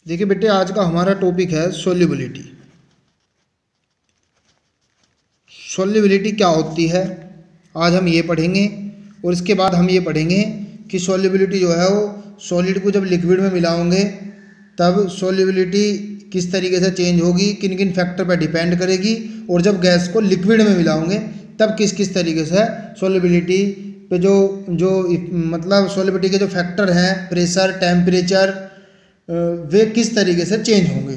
देखिए बेटे, आज का हमारा टॉपिक है सोल्युबिलिटी। सोल्युबिलिटी क्या होती है आज हम ये पढ़ेंगे, और इसके बाद हम ये पढ़ेंगे कि सोल्युबिलिटी जो है वो सॉलिड को जब लिक्विड में मिलाओगे तब सोल्युबिलिटी किस तरीके से चेंज होगी, किन किन फैक्टर पर डिपेंड करेगी, और जब गैस को लिक्विड में मिलाओगे तब किस किस तरीके से सोल्युबिलिटी पे जो जो मतलब सोल्युबिलिटी के जो फैक्टर हैं, प्रेशर, टेम्परेचर, वे किस तरीके से चेंज होंगे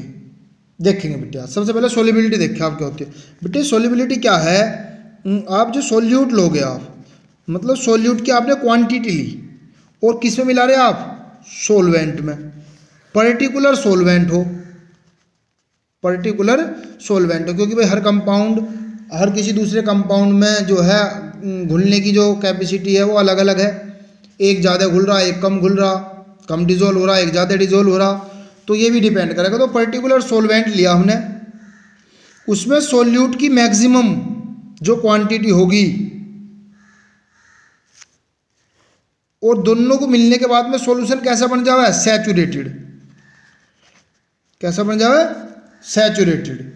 देखेंगे बेटे। सबसे पहले सोल्युबिलिटी देखें आप क्या होती है बेटे। सोल्युबिलिटी क्या है? आप जो सोल्यूट लोगे, आप मतलब सोल्यूट की आपने क्वांटिटी ली और किस में मिला रहे आप? सोलवेंट में। पर्टिकुलर सोलवेंट हो, पर्टिकुलर सोलवेंट हो, क्योंकि भाई हर कंपाउंड हर किसी दूसरे कंपाउंड में जो है घुलने की जो कैपेसिटी है वो अलग अलग है। एक ज़्यादा घुल रहा, एक कम घुल रहा, कम डिजोल्व हो रहा, एक ज़्यादा डिजोल्व हो रहा, तो ये भी डिपेंड करेगा। तो पर्टिकुलर सोलवेंट लिया हमने, उसमें सोल्यूट की मैक्सिमम जो क्वांटिटी होगी और दोनों को मिलने के बाद में सॉल्यूशन कैसा बन जावे? सैचुरेटेड। कैसा बन जावे? सैचुरेटेड।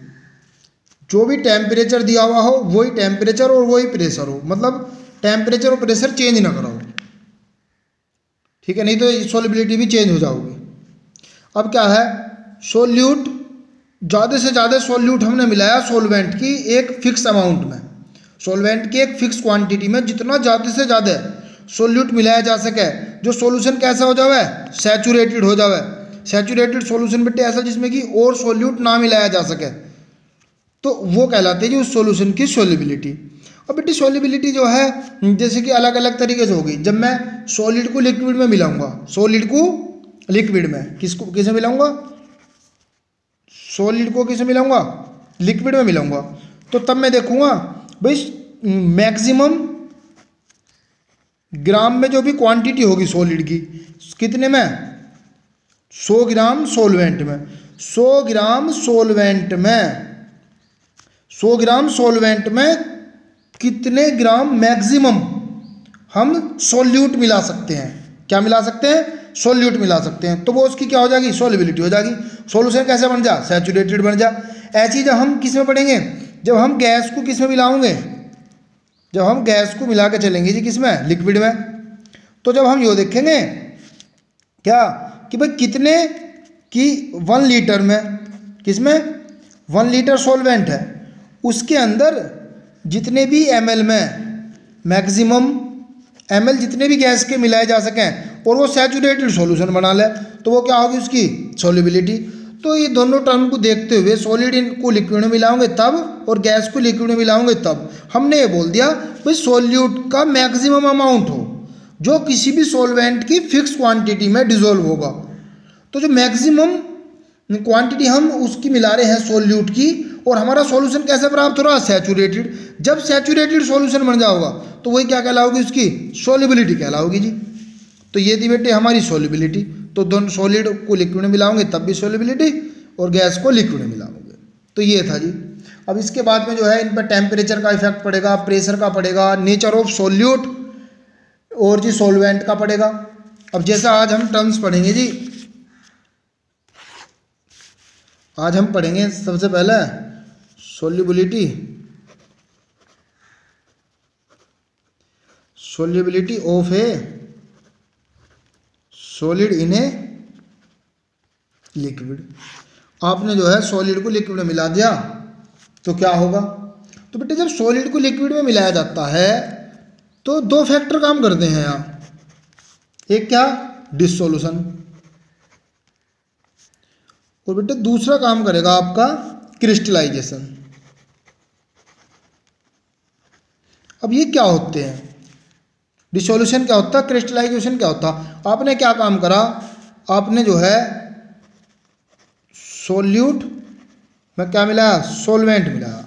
जो भी टेम्परेचर दिया हुआ हो वही टेम्परेचर और वही प्रेशर हो, मतलब टेम्परेचर और प्रेशर चेंज ना कराओ, ठीक है, नहीं तो सोल्युबिलिटी भी चेंज हो जाओगी। अब क्या है, सोल्यूट ज़्यादा से ज़्यादा सोल्यूट हमने मिलाया सोलवेंट की एक फिक्स अमाउंट में, सोलवेंट की एक फिक्स क्वांटिटी में, जितना ज़्यादा से ज़्यादा सोल्यूट मिलाया जा सके, जो सोल्यूशन कैसा हो जावे? सैचुरेटेड हो जावे। सैचुरेटेड सोल्यूशन बेटे ऐसा जिसमें कि और सोल्यूट ना मिलाया जा सके, तो वो कहलाती है जी उस सोल्यूशन की सोल्युबिलिटी। अब बेटी सोल्युबिलिटी जो है जैसे कि अलग अलग तरीके से होगी। जब मैं सॉलिड को लिक्विड में मिलाऊंगा, सॉलिड को लिक्विड में किसे मिलाऊंगा? सॉलिड को किसे मिलाऊंगा? लिक्विड में मिलाऊंगा। तो तब मैं देखूंगा भाई मैक्सिमम ग्राम में जो भी क्वांटिटी होगी सॉलिड की, कितने में? 100 ग्राम सोलवेंट में। 100 ग्राम सोलवेंट में 100 ग्राम सोलवेंट में कितने ग्राम मैक्सिमम हम सोल्यूट मिला सकते हैं? क्या मिला सकते हैं? सोल्यूट मिला सकते हैं। तो वो उसकी क्या हो जाएगी? सोल्युबिलिटी हो जाएगी। सोल्यूशन कैसे बन जा? सैचुरेटेड बन जा। ऐसी जब हम किस में पढ़ेंगे, जब हम गैस को किस में मिलाओगे, जब हम गैस को मिला के चलेंगे जी किस में? लिक्विड में। तो जब हम यो देखेंगे क्या कि भाई कितने की 1 लीटर में, किस में 1 लीटर सोलवेंट है, उसके अंदर जितने भी ml में मैक्सिमम ml जितने भी गैस के मिलाए जा सकें और वो सैचुरेटेड सॉल्यूशन बना ले, तो वो क्या होगी? उसकी सोल्युबिलिटी। तो ये दोनों टर्म को देखते हुए सॉलिड को लिक्विड में मिलाओगे तब और गैस को लिक्विड में मिलाओगे तब हमने ये बोल दिया भाई सोल्यूट का मैक्सिमम अमाउंट हो जो किसी भी सॉल्वेंट की फिक्स क्वांटिटी में डिसॉल्व होगा। तो जो मैक्सिमम क्वांटिटी हम उसकी मिला रहे हैं सोल्यूट की, और हमारा सॉल्यूशन कैसे प्राप्त हो रहा है? सैचुरेटेड। जब सैचुरेटेड सॉल्यूशन बन जाओगा तो वही क्या कहलाओगी? उसकी सोल्युबिलिटी कहलाओगी जी। तो ये थी बेटे हमारी सोल्युबिलिटी। तो दोनों सॉलिड को लिक्विड में मिलाओगे तब भी सोल्युबिलिटी, और गैस को लिक्विड में मिलाओगे। तो ये था जी। अब इसके बाद में जो है इन पर टेम्परेचर का इफेक्ट पड़ेगा, प्रेशर का पड़ेगा, नेचर ऑफ सोल्यूट और जी सॉल्वेंट का पड़ेगा। अब जैसा आज हम टर्म्स पढ़ेंगे जी, आज हम पढ़ेंगे सबसे पहले solubility, solubility of A solid in a liquid. आपने जो है सॉलिड को लिक्विड में मिला दिया तो क्या होगा? तो बेटे जब सॉलिड को लिक्विड में मिलाया जाता है तो 2 फैक्टर काम करते हैं यहाँ। एक क्या? डिसोल्यूशन, और बेटे दूसरा काम करेगा आपका क्रिस्टलाइजेशन। अब ये क्या होते हैं? डिसोल्यूशन क्या होता है, क्रिस्टलाइजेशन क्या होता है? आपने क्या काम करा, आपने जो है सोल्यूट में क्या मिलाया? सोलवेंट मिलाया,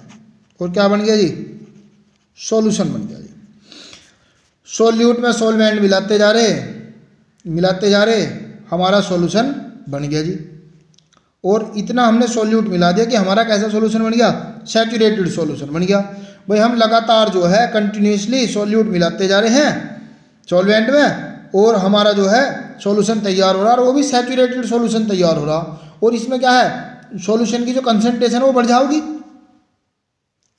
और क्या बन गया जी? सॉल्यूशन बन गया जी। सोल्यूट में सोलवेंट मिलाते जा रहे हमारा सॉल्यूशन बन गया जी। और इतना हमने सोल्यूट मिला दिया कि हमारा कैसा सॉल्यूशन बन गया? सैचुरेटेड सॉल्यूशन बन गया। भाई हम लगातार जो है कंटिन्यूसली सोल्यूट मिलाते जा रहे हैं सॉल्वेंट में, और हमारा जो है सॉल्यूशन तैयार हो रहा है, और वो भी सैचुरेटेड सॉल्यूशन तैयार हो रहा। और इसमें क्या है, सॉल्यूशन की जो कंसंट्रेशन है वो बढ़ जाओगी,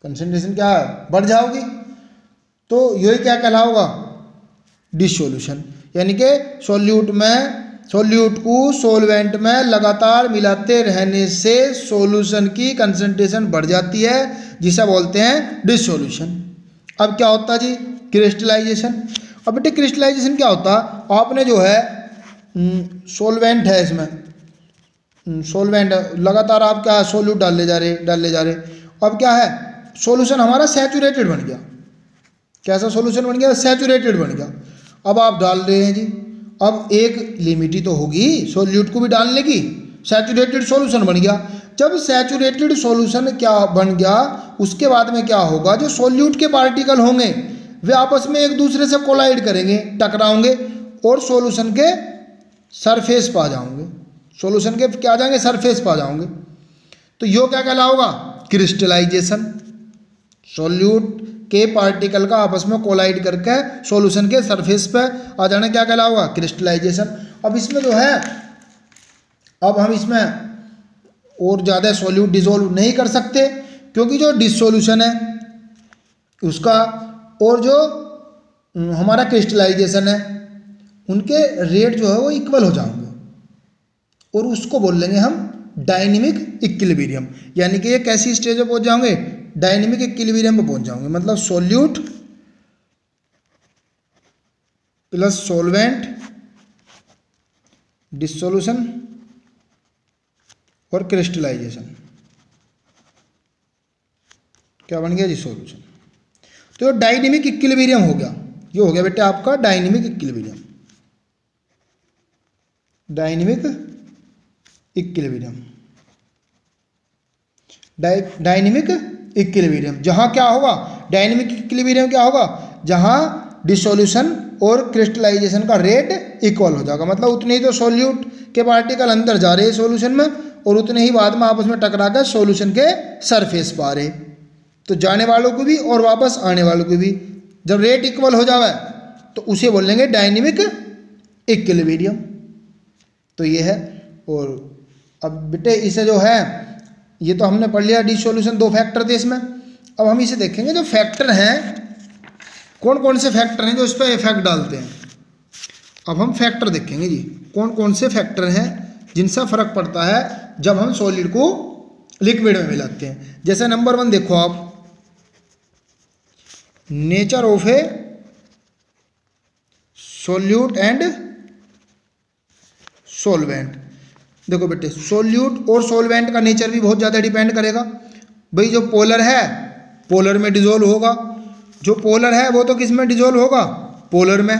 कंसंट्रेशन क्या है, बढ़ जाओगी। तो यही क्या कहलाओगा, डिसोल्यूशन। यानी कि सॉल्यूट को सॉल्वेंट में लगातार मिलाते रहने से सॉल्यूशन की कंसंट्रेशन बढ़ जाती है, जिसे बोलते हैं डिसोल्यूशन। अब क्या होता है जी, क्रिस्टलाइजेशन। अब बेटे क्रिस्टलाइजेशन क्या होता है, आपने जो है सॉल्वेंट है, इसमें सॉल्वेंट लगातार आप क्या सॉल्यूट डालने जा रहे। अब क्या है, सॉल्यूशन हमारा सैचुरेटेड बन गया। कैसा सॉल्यूशन बन गया, सैचुरेटेड बन गया। अब आप डाल रहे हैं जी, अब एक लिमिट ही तो होगी सॉल्यूट को भी डालने की, सैचुरेटेड सॉल्यूशन बन गया। जब सैचुरेटेड सॉल्यूशन क्या बन गया, उसके बाद में क्या होगा, जो सॉल्यूट के पार्टिकल होंगे वे आपस में एक दूसरे से कोलाइड करेंगे, टकराएंगे और सॉल्यूशन के सरफेस पर आ जाओगे, सॉल्यूशन के क्या आ जाएंगे, सरफेस पर आ जाओगे। तो यो क्या कहलाओगा, क्रिस्टलाइजेशन। सॉल्यूट के पार्टिकल का आपस में कोलाइड करके सॉल्यूशन के सरफेस पे आ जाना क्या कहलाओगा, क्रिस्टलाइजेशन। अब इसमें जो है, अब हम इसमें और ज़्यादा सॉल्यूट डिसॉल्व नहीं कर सकते, क्योंकि जो डिसोल्यूशन है उसका और जो हमारा क्रिस्टलाइजेशन है उनके रेट जो है वो इक्वल हो जाएंगे, और उसको बोल लेंगे हम डायनेमिक इक्विलिब्रियम। यानी कि ये कैसी स्टेज पे पहुंच जाओगे, डायनेमिक इक्विलिब्रियम पे पहुंच जाओगे। मतलब सॉल्यूट प्लस सॉल्वेंट डिसोल्यूशन और क्रिस्टलाइजेशन क्या बन गया जी, सॉल्यूशन। तो डायनेमिक इक्विलिब्रियम हो गया, ये हो गया बेटा आपका dynamic equilibrium. Dynamic equilibrium, dynamic equilibrium जहाँ क्या होगा, डायनेमिक इक्विलिब्रियम क्या होगा, जहाँ डिसोल्यूशन और क्रिस्टलाइजेशन का रेट इक्वल हो जाएगा। मतलब उतने ही तो सॉल्यूट के पार्टिकल अंदर जा रहे हैं सॉल्यूशन में, और उतने ही बाद में आपस में टकरा कर सॉल्यूशन के सरफेस पर आ रहे। तो जाने वालों को भी और वापस आने वालों को भी जब रेट इक्वल हो जाए तो उसे बोलेंगे डायनेमिक इक्विलिब्रियम। तो ये है। और अब बेटे इसे जो है, ये तो हमने पढ़ लिया डिसोल्यूशन, दो फैक्टर थे इसमें। अब हम इसे देखेंगे जो फैक्टर हैं, कौन कौन से फैक्टर हैं जो इस पर इफेक्ट डालते हैं। अब हम फैक्टर देखेंगे जी, कौन कौन से फैक्टर हैं जिनसे फर्क पड़ता है जब हम सॉलिड को लिक्विड में मिलाते हैं। जैसे नंबर 1 देखो आप, nature of A solute and solvent. देखो बेटे सॉल्यूट और सॉल्वेंट का नेचर भी बहुत ज़्यादा डिपेंड करेगा। भाई जो पोलर है पोलर में डिजोल्व होगा, जो पोलर है वो तो किस में डिजोल्व होगा, पोलर में।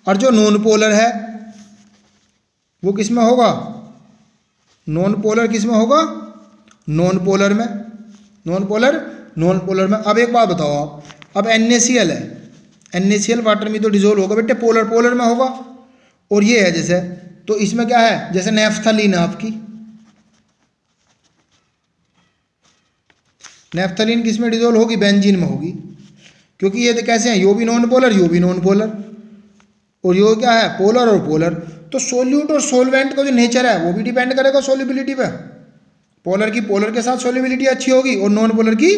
और जो नॉन पोलर है वो किस में होगा, नॉन पोलर किस में होगा, नॉन पोलर में। नॉन पोलर में। अब एक बात बताओ आप, अब NaCl है, NaCl वाटर में तो डिजोल्व होगा बेटे, पोलर में होगा। और ये है जैसे, तो इसमें क्या है, जैसे नेफ्थलीन है आपकी, नेफ्थलीन किस में डिजोल्व होगी, बेंजीन में होगी। क्योंकि ये कैसे हैं, यो भी नॉन पोलर यो भी नॉन पोलर, और यो क्या है, पोलर और पोलर। तो सोल्यूट और सोलवेंट का जो नेचर है वो भी डिपेंड करेगा सोल्युबिलिटी पे। पोलर की पोलर के साथ सोल्युबिलिटी अच्छी होगी और नॉन पोलर की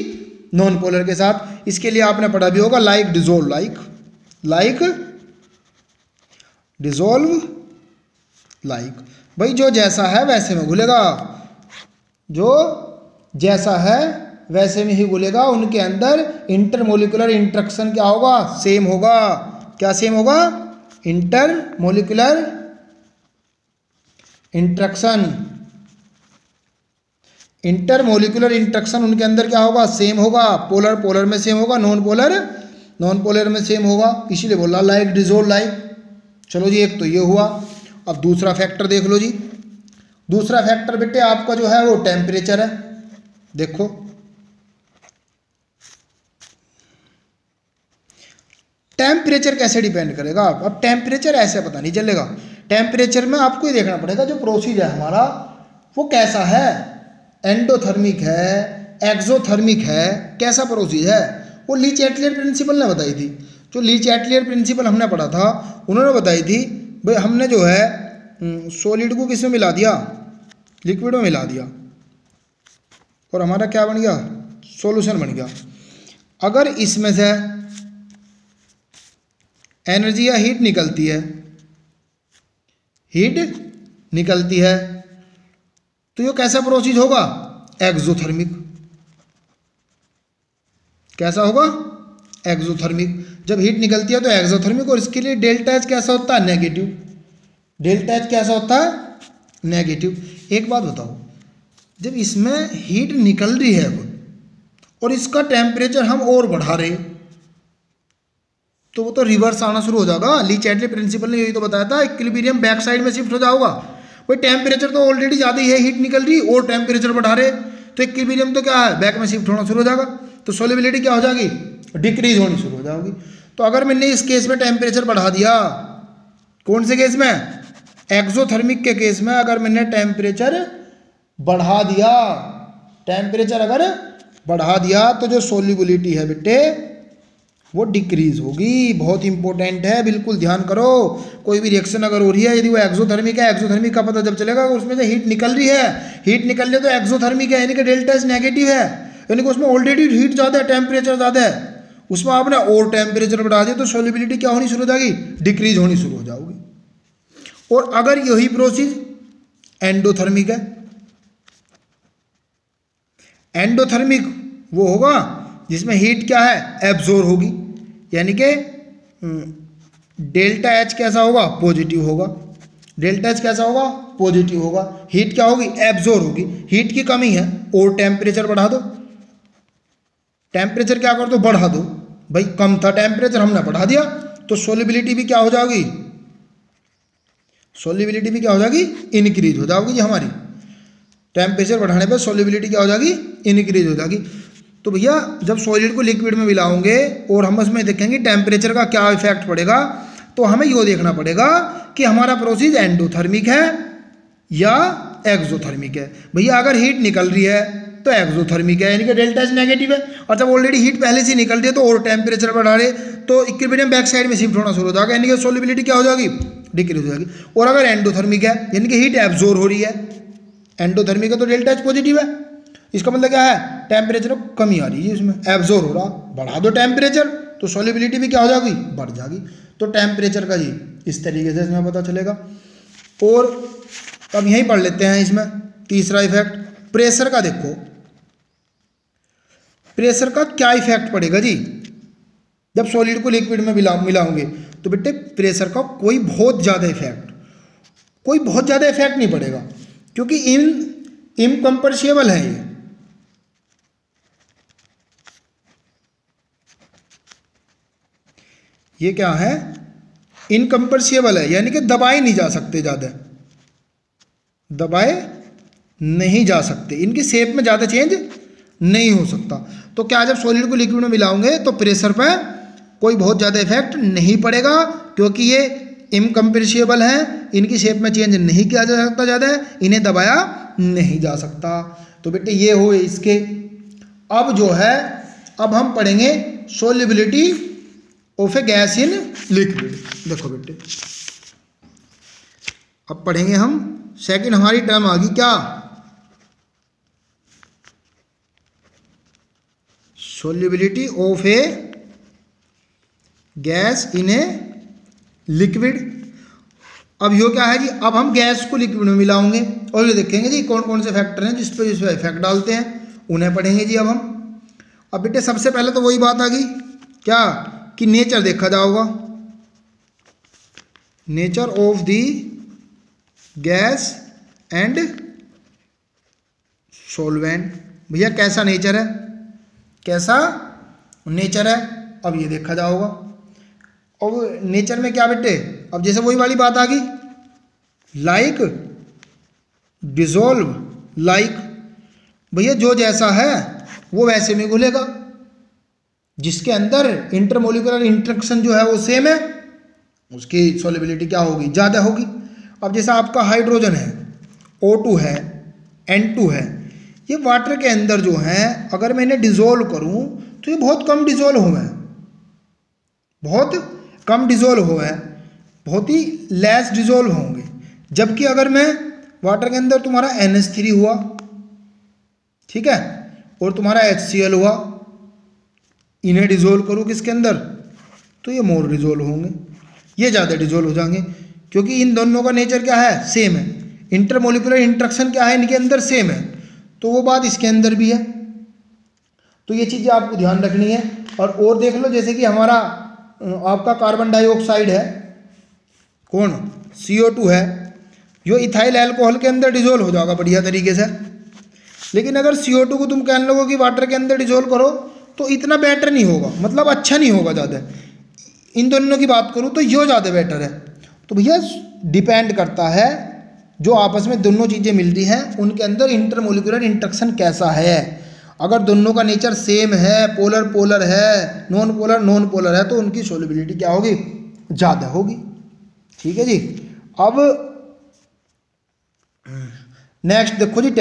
नॉन पोलर के साथ। इसके लिए आपने पढ़ा भी होगा like dissolve, like dissolve like. भाई जो जैसा है वैसे में घुलेगा, जो जैसा है वैसे में ही घुलेगा। उनके अंदर इंटरमोलिकुलर इंट्रैक्शन क्या होगा, सेम होगा। क्या सेम होगा, इंटरमोलिकुलर इंट्रैक्शन। इंटरमोलिकुलर इंट्रैक्शन उनके अंदर क्या होगा, सेम होगा। पोलर पोलर में सेम होगा, नॉन पोलर में सेम होगा। इसीलिए बोला लाइक डिजोल्व लाइक। चलो जी, एक तो ये हुआ। अब दूसरा फैक्टर देख लो जी। दूसरा फैक्टर बेटे आपका जो है वो टेम्परेचर है। देखो टेम्परेचर कैसे डिपेंड करेगा। अब टेम्परेचर ऐसे पता नहीं चलेगा। टेम्परेचर में आपको ये देखना पड़ेगा जो प्रोसीज है हमारा वो कैसा है, एंडोथर्मिक है, एक्सोथर्मिक है, कैसा प्रोसीज है। वो ली चैटलियर प्रिंसिपल ने बताई थी। जो ली चैटलियर प्रिंसिपल हमने पढ़ा था, उन्होंने बताई थी भाई हमने जो है सॉलिड को किस में मिला दिया, लिक्विड में मिला दिया और हमारा क्या बन गया, सॉल्यूशन बन गया। अगर इसमें से एनर्जी या हीट निकलती है, हीट निकलती है, तो ये कैसा प्रोसेस होगा, एक्सोथर्मिक। कैसा होगा, एक्सोथर्मिक। जब हीट निकलती है तो एक्सोथर्मिक, और इसके लिए डेल्टा एच कैसा होता है, नेगेटिव। डेल्टा एच कैसा होता है, नेगेटिव। एक बात बताओ, जब इसमें हीट निकल रही है और इसका टेम्परेचर हम और बढ़ा रहे, तो वो तो रिवर्स आना शुरू हो जाएगा। ली चैडले प्रिंसिपल ने यही तो बताया था, इक्विलिब्रियम बैक साइड में शिफ्ट हो जाएगा। भाई टेम्परेचर तो ऑलरेडी ज़्यादा ही है, हीट निकल रही और टेम्परेचर बढ़ा रहे, तो इक्विलिब्रियम तो क्या है, बैक में शिफ्ट होना शुरू हो जाएगा। तो सोल्युबिलिटी क्या हो जाएगी, डिक्रीज होनी शुरू हो जाएगी। तो अगर मैंने इस केस में टेम्परेचर बढ़ा दिया, कौन से केस में, एक्सोथर्मिक के केस में, अगर मैंने टेम्परेचर बढ़ा दिया, टेम्परेचर अगर बढ़ा दिया, तो जो सोल्युबिलिटी है बेटे वो डिक्रीज होगी। बहुत इंपॉर्टेंट है, बिल्कुल ध्यान करो। कोई भी रिएक्शन अगर हो रही है, यदि वो एक्सोथर्मिक है, एक्सोथर्मिक का पता जब चलेगा उसमें से हीट निकल रही है, हीट निकल रही है तो एक्सोथर्मिक है, यानी कि डेल्टा एच नेगेटिव है, यानी कि उसमें ऑलरेडी हीट ज़्यादा है, टेम्परेचर ज़्यादा है, उसमें आपने और टेम्परेचर बढ़ा दिया तो सोल्युबिलिटी क्या होनी शुरू हो जाएगी, डिक्रीज होनी शुरू हो जाएगी। और अगर यही प्रोसेस एंडोथर्मिक है, एंडोथर्मिक वो होगा जिसमें हीट क्या है, एब्जॉर्ब होगी, यानी कि डेल्टा एच कैसा होगा, पॉजिटिव होगा। डेल्टा एच कैसा होगा, पॉजिटिव होगा। हीट क्या होगी, एब्जॉर्ब होगी। हीट की कमी है और टेम्परेचर बढ़ा दो, टेम्परेचर क्या कर दो, बढ़ा दो। भाई कम था टेम्परेचर, हमने बढ़ा दिया, तो सोल्युबिलिटी भी क्या हो जाएगी, सोल्युबिलिटी भी क्या हो जाएगी, इनक्रीज हो जाएगी जी हमारी। टेम्परेचर बढ़ाने पर सोल्युबिलिटी क्या हो जाएगी, इनक्रीज हो जाएगी। तो भैया जब सॉलिड को लिक्विड में मिलाओगे और हम उसमें देखेंगे टेम्परेचर का क्या इफेक्ट पड़ेगा, तो हमें ये देखना पड़ेगा कि हमारा प्रोसेस एंडोथर्मिक है या एक्सोथर्मिक है। भैया अगर हीट निकल रही है तो एक्सोथर्मिक है, यानी कि डेल्टा एच नेगेटिव है, और जब ऑलरेडी हीट पहले से निकल रही है तो और टेम्परेचर बढ़ा रहे तो इक्विलिब्रियम बैक साइड में शिफ्ट होना शुरू हो जाएगा, यानी कि सोल्युबिलिटी क्या हो जाएगी, डिक्रीज हो जाएगी। और अगर एंडोथर्मिक है, यानी कि हीट एब्जॉर्ब हो रही है, एंडोथर्मिक है तो डेल्टा एच पॉजिटिव है, इसका मतलब क्या है, टेम्परेचर में कमी आ रही है, इसमें एब्जॉर्ब हो रहा, बढ़ा दो टेम्परेचर तो सोल्युबिलिटी भी क्या हो जाएगी, बढ़ जाएगी। तो टेम्परेचर का जी इस तरीके से इसमें पता चलेगा। और अब यहीं पढ़ लेते हैं इसमें तीसरा इफेक्ट, प्रेशर का। देखो प्रेशर का क्या इफेक्ट पड़ेगा जी, जब सॉलिड को लिक्विड में मिलाओगे तो बेटे प्रेशर का कोई बहुत ज़्यादा इफेक्ट नहीं पड़ेगा, क्योंकि इनकम्प्रेसिबल है ये क्या है, इनकम्प्रेसिबल है, यानी कि दबाए नहीं जा सकते, ज़्यादा दबाए नहीं जा सकते, इनकी शेप में ज़्यादा चेंज नहीं हो सकता। तो क्या जब सॉलिड को लिक्विड में मिलाओगे तो प्रेशर पर कोई बहुत ज़्यादा इफेक्ट नहीं पड़ेगा, क्योंकि ये इनकम्प्रेसिबल है, इनकी शेप में चेंज नहीं किया जा सकता, ज़्यादा इन्हें दबाया नहीं जा सकता। तो बेटे ये हुए इसके। अब जो है, अब हम पढ़ेंगे solubility of A gas in liquid. देखो बेटे अब पढ़ेंगे हम, सेकंड हमारी टर्म आ गई क्या, solubility of A gas in a liquid. अब यो क्या है जी, अब हम गैस को लिक्विड में मिलाओगे और ये देखेंगे जी कौन कौन से फैक्टर हैं जिस पर इफेक्ट डालते हैं, उन्हें पढ़ेंगे जी अब हम। अब बेटे सबसे पहले तो वही बात आ गई क्या, कि नेचर देखा जाओगा, nature of the gas and solvent. भैया कैसा नेचर है, कैसा नेचर है, अब ये देखा जाओगा। और नेचर में क्या बेटे, अब जैसे वही वाली बात आ गई, लाइक डिसॉल्व लाइक। भैया जो जैसा है वो वैसे में घुलेगा, जिसके अंदर इंटरमोलिकुलर इंटरेक्शन जो है वो सेम है, उसकी सॉल्युबिलिटी क्या होगी, ज़्यादा होगी। अब जैसा आपका हाइड्रोजन है, O2 है, N2 है, ये वाटर के अंदर जो है अगर मैं इन्हें डिज़ोल्व करूँ तो ये बहुत कम डिज़ोल्व हुए हैं, बहुत कम डिज़ोल्व हुए हैं, बहुत ही लेस डिज़ोल्व होंगे। जबकि अगर मैं वाटर के अंदर तुम्हारा NH3 हुआ, ठीक है, और तुम्हारा HCl हुआ, इन्हें डिजोल्व करूँ किसके अंदर तो ये मोर डिजोल्व होंगे, ये ज़्यादा डिजोल्व हो जाएंगे, क्योंकि इन दोनों का नेचर क्या है, सेम है। इंटरमोलिकुलर इंटरेक्शन क्या है, इनके अंदर सेम है, तो वो बात इसके अंदर भी है। तो ये चीज़ें आपको ध्यान रखनी है। और देख लो, जैसे कि हमारा आपका कार्बन डाइऑक्साइड है, कौन, CO2 है, जो इथाइल अल्कोहल के अंदर डिजोल्व हो जाएगा बढ़िया तरीके से। लेकिन अगर CO2 को तुम कहने लगो कि वाटर के अंदर डिजोल्व करो तो इतना बेटर नहीं होगा, मतलब अच्छा नहीं होगा ज़्यादा। इन दोनों की बात करूँ तो यो ज़्यादा बेटर है। तो भैया डिपेंड करता है, जो आपस में दोनों चीज़ें मिलती हैं उनके अंदर इंटरमोलिकुलर इंटरेक्शन कैसा है। अगर दोनों का नेचर सेम है, पोलर पोलर है, नॉन पोलर है, तो उनकी सोल्युबिलिटी क्या होगी, ज़्यादा होगी। ठीक है जी। अब नेक्स्ट देखो जी,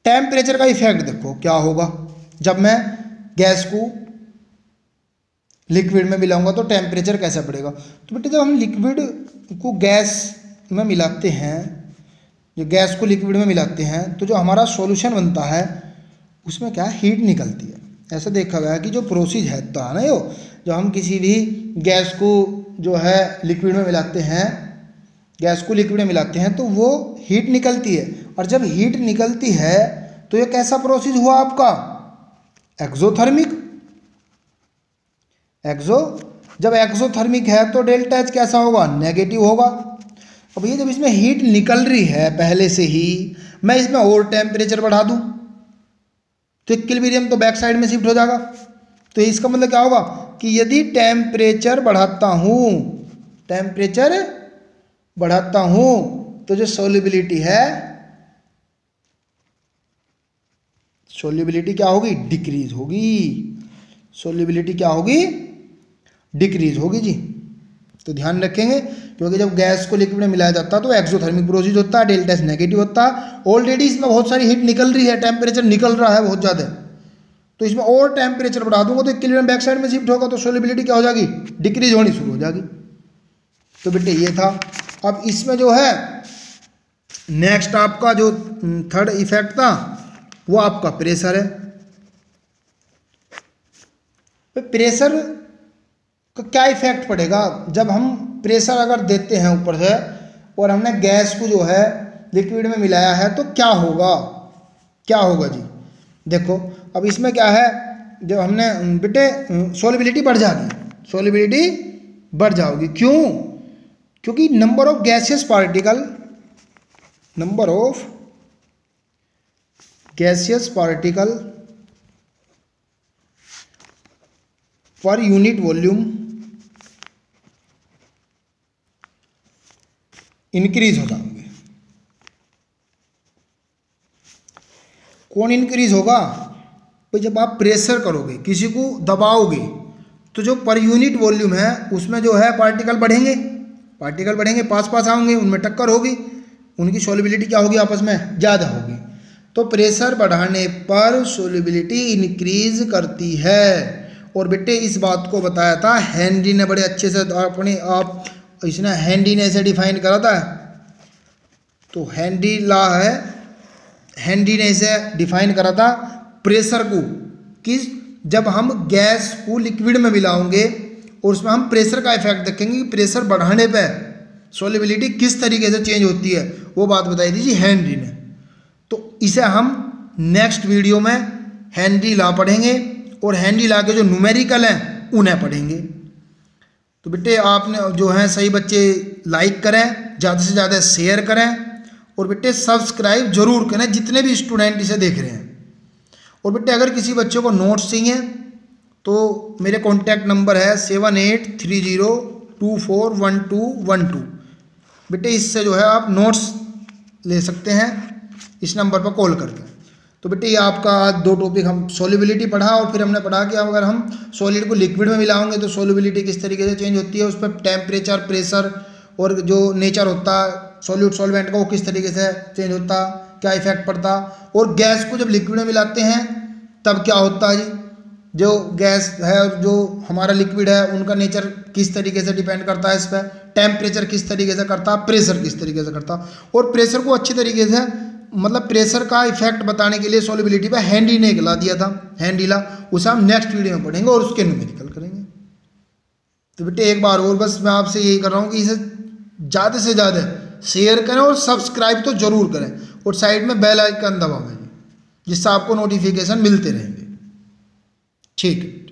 टेम्परेचर का इफेक्ट देखो क्या होगा जब मैं गैस को लिक्विड में मिलाऊंगा, तो टेम्परेचर कैसा बढ़ेगा। तो बेटे जब हम लिक्विड को गैस में मिलाते हैं, जो गैस को लिक्विड में मिलाते हैं, तो जो हमारा सॉल्यूशन बनता है उसमें क्या हीट निकलती है। ऐसा देखा गया कि जो प्रोसेस है तो है ना, यो जब हम किसी भी गैस को जो है लिक्विड में मिलाते हैं, गैस को लिक्विड में मिलाते हैं, तो वो हीट निकलती है। और जब हीट निकलती है तो ये कैसा प्रोसेस हुआ आपका, एक्सोथर्मिक। जब एक्सोथर्मिक है तो डेल्टा H कैसा होगा, नेगेटिव होगा। अब ये जब इसमें हीट निकल रही है पहले से ही, मैं इसमें और टेम्परेचर बढ़ा दूं तो इक्विलिब्रियम तो बैक साइड में शिफ्ट हो जाएगा। तो इसका मतलब क्या होगा कि यदि टेम्परेचर बढ़ाता हूं तो जो सोल्युबिलिटी है, सोल्युबिलिटी क्या होगी, डिक्रीज होगी। सोल्युबिलिटी क्या होगी, डिक्रीज होगी जी। तो ध्यान रखेंगे, क्योंकि जब गैस को लिक्विड में मिलाया जाता है तो एक्सोथर्मिक प्रोसेस होता है, डेल्टा H नेगेटिव होता है। ऑलरेडी इसमें बहुत सारी हीट निकल रही है, टेम्परेचर निकल रहा है बहुत ज़्यादा, तो इसमें और टेम्परेचर बढ़ा दूंगा तो इक्विलिब्रियम बैक साइड में शिफ्ट होगा, तो सोल्युबिलिटी क्या हो जाएगी, डिक्रीज होनी शुरू हो जाएगी। तो बेटे ये था। अब इसमें जो है नेक्स्ट आपका जो थर्ड इफेक्ट था वो आपका प्रेशर है। प्रेशर का क्या इफेक्ट पड़ेगा, जब हम प्रेशर अगर देते हैं ऊपर से और हमने गैस को जो है लिक्विड में मिलाया है, तो क्या होगा जी। देखो अब इसमें क्या है, जब हमने बेटे सोल्युबिलिटी बढ़ जाएगी, क्यों, क्योंकि number of gaseous particle per unit volume increase हो जाएंगे। कौन इंक्रीज होगा भाई, जब आप प्रेशर करोगे, किसी को दबाओगे, तो जो पर यूनिट वॉल्यूम है उसमें जो है पार्टिकल बढ़ेंगे, पास आएंगे, उनमें टक्कर होगी, उनकी सोल्युबिलिटी क्या होगी, आपस में ज़्यादा होगी। तो प्रेशर बढ़ाने पर सोल्युबिलिटी इंक्रीज करती है। और बेटे इस बात को बताया था हेनरी ने बड़े अच्छे से, इसने हेनरी ने ऐसे डिफाइन करा था। तो हेनरी लॉ है, हेनरी ने इसे डिफाइन करा था प्रेशर को, कि जब हम गैस को लिक्विड में मिलाओगे और उसमें हम प्रेशर का इफेक्ट देखेंगे कि प्रेशर बढ़ाने पे सोल्युबिलिटी किस तरीके से चेंज होती है, वो बात बताई थी जी हेनरी ने। तो इसे हम नेक्स्ट वीडियो में हेनरी लॉ पढ़ेंगे और हेनरी लॉ के जो न्यूमेरिकल हैं उन्हें पढ़ेंगे। तो बेटे आपने जो है सही बच्चे लाइक करें, ज़्यादा से ज़्यादा शेयर करें, और बेटे सब्सक्राइब जरूर करें जितने भी स्टूडेंट इसे देख रहे हैं। और बेटे अगर किसी बच्चे को नोट्स चाहिए तो मेरे कॉन्टैक्ट नंबर है 7830241212। बेटे इससे जो है आप नोट्स ले सकते हैं इस नंबर पर कॉल करके। तो बेटे ये आपका आज 2 टॉपिक हम सोल्युबिलिटी पढ़ा, और फिर हमने पढ़ा कि अगर हम सॉलिड को लिक्विड में मिलाएंगे तो सोल्युबिलिटी किस तरीके से चेंज होती है, उस पर टेम्परेचर, प्रेशर और जो नेचर होता है सॉल्यूट सॉल्वेंट का वो किस तरीके से चेंज होता, क्या इफेक्ट पड़ता। और गैस को जब लिक्विड में मिलाते हैं तब क्या होता है जी, जो गैस है और जो हमारा लिक्विड है उनका नेचर किस तरीके से डिपेंड करता है इस पर, टेम्परेचर किस तरीके से करता, प्रेशर किस तरीके से करता। और प्रेशर को अच्छी तरीके से मतलब प्रेशर का इफेक्ट बताने के लिए सॉल्युबिलिटी पे हेनरी ने एक ला दिया था, हेनरी ला, उसे हम नेक्स्ट वीडियो में पढ़ेंगे और उसके न्यूमेरिकल करेंगे। तो बेटे एक बार और बस मैं आपसे यही कर रहा हूँ कि इसे ज़्यादा से ज़्यादा शेयर करें और सब्सक्राइब तो जरूर करें और साइड में बेल आइकन दबाएं जिससे आपको नोटिफिकेशन मिलते रहेंगे। ठीक।